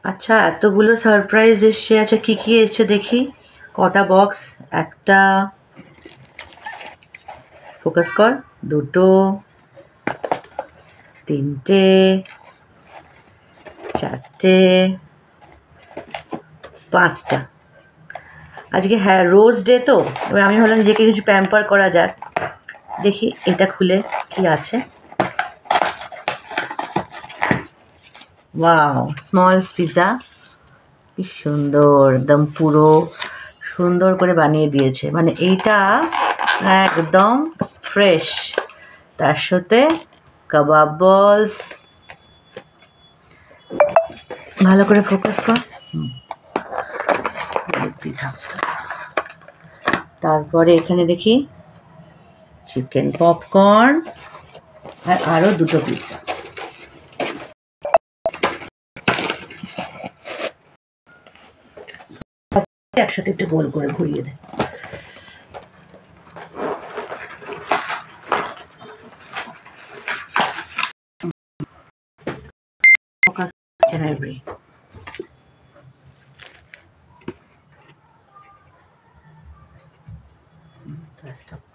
আচ্ছা, এতগুলো সারপ্রাইজ এসছে। আচ্ছা, কি কি এসছে দেখি। কটা বক্স? একটা, ফোকাস কর, দুটো, তিনটে, চারটে, পাঁচটা। আজকে হ্যাঁ রোজ ডে তো, এবার আমি ভাবলাম নিজেকে কিছু প্যাম্পার করা যাক। দেখি এটা খুলে কি আছে। ওয়াও, স্মল পিৎজা, কি সুন্দর, একদম পুরো সুন্দর করে বানিয়ে দিয়েছে। মানে এইটা একদম ফ্রেশ, তার সাথে কাবাব বলস। ভালো করে ফোকাস কর। তারপরে এখানে দেখি চিকেন পপকর্ন আর আরো দুটো পিৎজা। একসাথে একটু গোল করে ঘুরিয়ে দে। Focus every. Stop.